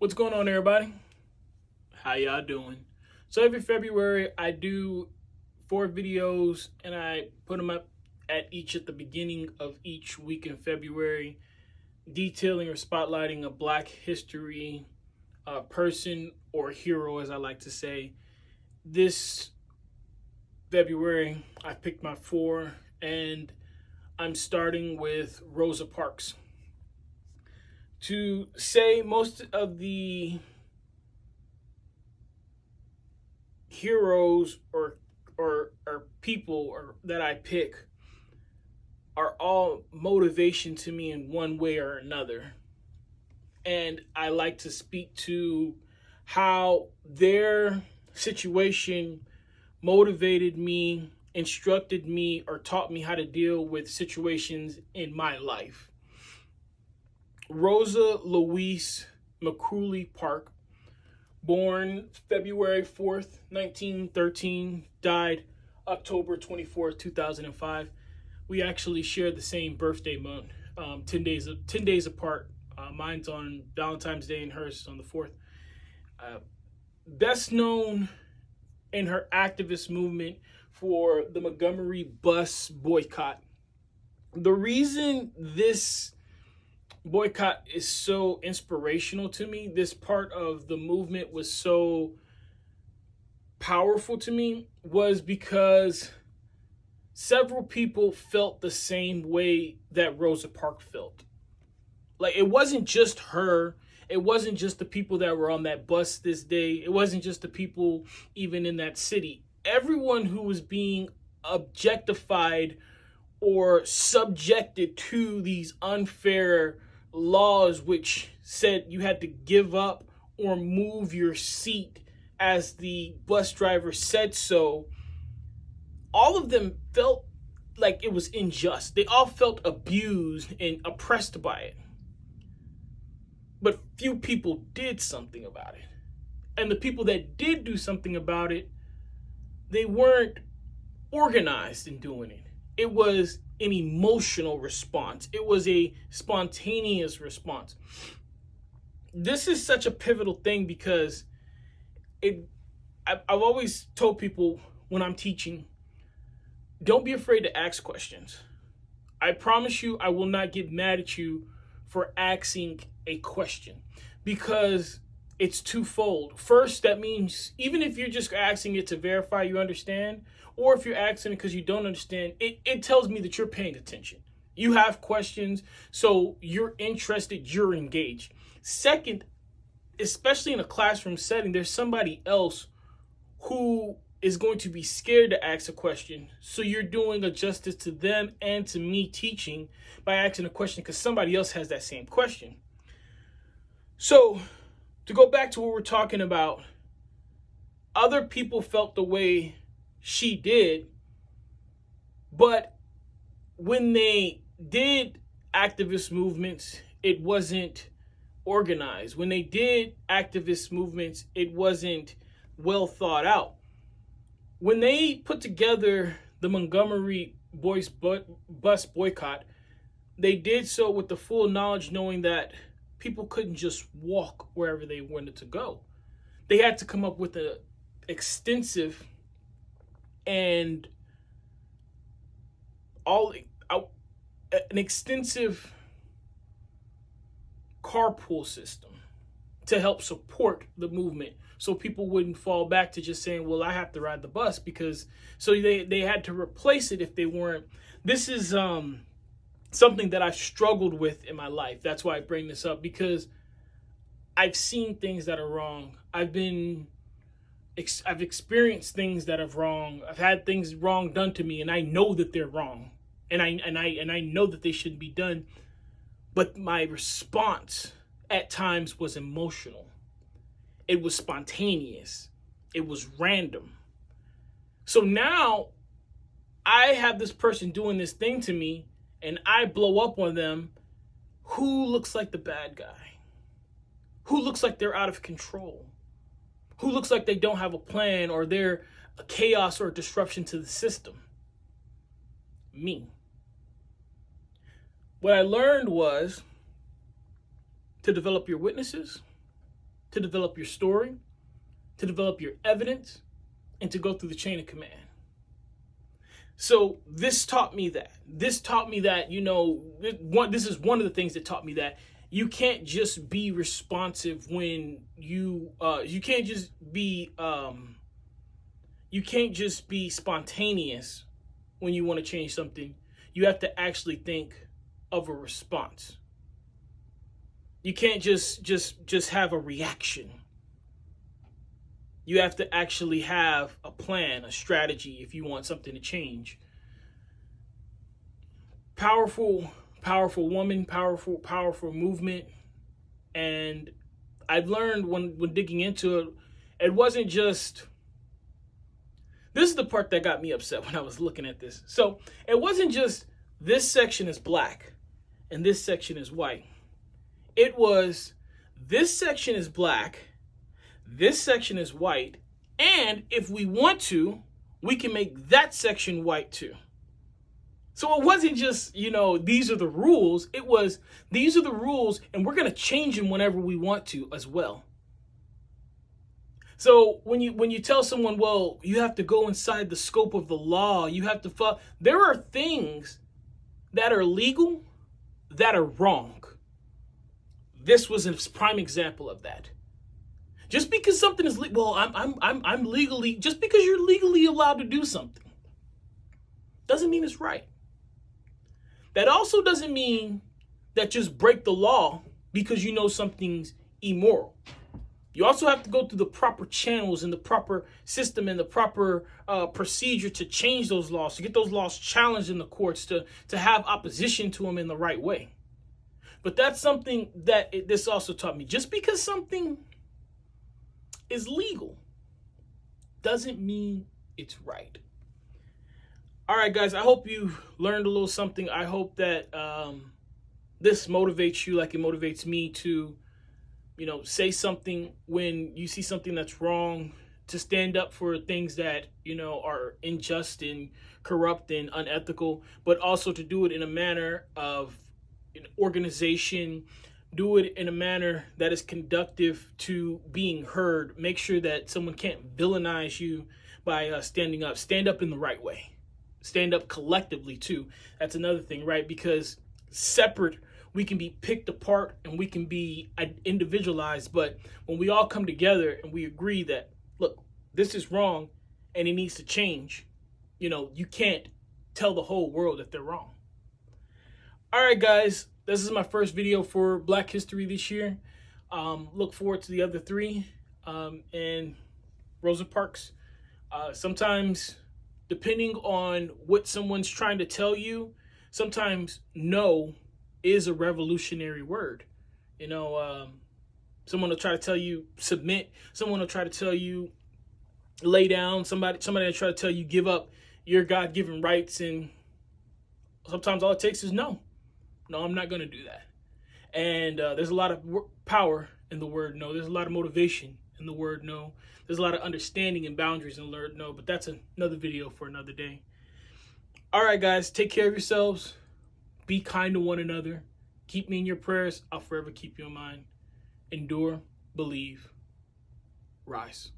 What's going on, everybody? How y'all doing? So every February, I do 4 videos and I put them up at the beginning of each week in February, detailing or spotlighting a Black history person or hero, as I like to say. This February, I picked my 4, and I'm starting with Rosa Parks. To say most of the heroes or people that I pick are all motivation to me in one way or another. And I like to speak to how their situation motivated me, instructed me, or taught me how to deal with situations in my life. Rosa Louise McCauley Park, born February 4th, 1913, died October 24th, 2005. We actually share the same birthday month, 10 days apart. Mine's on Valentine's Day and hers is on the 4th. Best known in her activist movement for the Montgomery bus boycott. The reason this boycott is so inspirational to me, this part of the movement was so powerful to me, was because several people felt the same way that Rosa Parks felt. Like, it wasn't just her. It wasn't just the people that were on that bus this day. It wasn't just the people even in that city. Everyone who was being objectified or subjected to these unfair laws, which said you had to give up or move your seat as the bus driver said so, all of them felt like it was unjust. They all felt abused and oppressed by it. But few people did something about it. And the people that did do something about it, they weren't organized in doing it. It was an emotional response. It was a spontaneous response. This is such a pivotal thing because I've always told people when I'm teaching, don't be afraid to ask questions. I promise you, I will not get mad at you for asking a question, because it's twofold. First, that means even if you're just asking it to verify you understand, or if you're asking it because you don't understand, it tells me that you're paying attention. You have questions, so you're interested, you're engaged. Second, especially in a classroom setting, there's somebody else who is going to be scared to ask a question. So you're doing a justice to them and to me teaching by asking a question because somebody else has that same question. So to go back to what we're talking about, other people felt the way she did, but when they did activist movements, it wasn't organized. When they did activist movements, it wasn't well thought out. When they put together the Montgomery bus boycott, they did so with the full knowledge, knowing that people couldn't just walk wherever they wanted to go. They had to come up with an extensive and an extensive carpool system to help support the movement, so people wouldn't fall back to just saying, well, I have to ride the bus, because so they had to replace it if they weren't. This is something that I've struggled with in my life. That's why I bring this up, because I've seen things that are wrong. I've experienced things that are wrong. I've had things wrong done to me, and I know that they're wrong, and I know that they shouldn't be done. But my response at times was emotional. It was spontaneous. It was random. So now I have this person doing this thing to me, and I blow up on them. Who looks like the bad guy? Who looks like they're out of control? Who looks like they don't have a plan, or they're a chaos or a disruption to the system? Me. What I learned was to develop your witnesses to develop your story, to develop your evidence, and to go through the chain of command. So this taught me that. This taught me that, this is one of the things that taught me that you can't just be responsive when you can't just be spontaneous when you want to change something. You have to actually think of a response. You can't just have a reaction. You have to actually have a plan, a strategy if you want something to change. Powerful woman, powerful movement. And I've learned when digging into it, it wasn't just, this is the part that got me upset when I was looking at this. So it wasn't just this section is black and this section is white. It was this section is black, this section is white, and if we want to, we can make that section white too. So it wasn't just, these are the rules. It was, these are the rules, and we're going to change them whenever we want to as well. So when you tell someone, well, you have to go inside the scope of the law, you have to follow, there are things that are legal that are wrong. This was a prime example of that. Just because something is legal, well, I'm legally, just because you're legally allowed to do something doesn't mean it's right. That also doesn't mean that just break the law because you know something's immoral. You also have to go through the proper channels and the proper system and the proper procedure to change those laws, to get those laws challenged in the courts, to have opposition to them in the right way. But that's something that this also taught me. Just because something is legal doesn't mean it's right. All right, guys, I hope you learned a little something. I hope that this motivates you like it motivates me to, say something when you see something that's wrong, to stand up for things that, are unjust and corrupt and unethical, but also to do it in a manner of an organization, do it in a manner that is conductive to being heard. Make sure that someone can't villainize you by standing up. Stand up in the right way. Stand up collectively too. That's another thing, right? Because separate, we can be picked apart and we can be individualized. But when we all come together and we agree that, look, this is wrong and it needs to change, you can't tell the whole world that they're wrong. All right, guys, this is my first video for Black History this year. Look forward to the other three and Rosa Parks. Sometimes, depending on what someone's trying to tell you, sometimes no is a revolutionary word. Someone will try to tell you submit. Someone will try to tell you lay down. Somebody will try to tell you give up your God-given rights. And sometimes all it takes is no. No, I'm not going to do that. And there's a lot of power in the word no. There's a lot of motivation in the word no. There's a lot of understanding and boundaries in the word no. But that's another video for another day. All right, guys, take care of yourselves. Be kind to one another. Keep me in your prayers. I'll forever keep you in mind. Endure, believe, rise.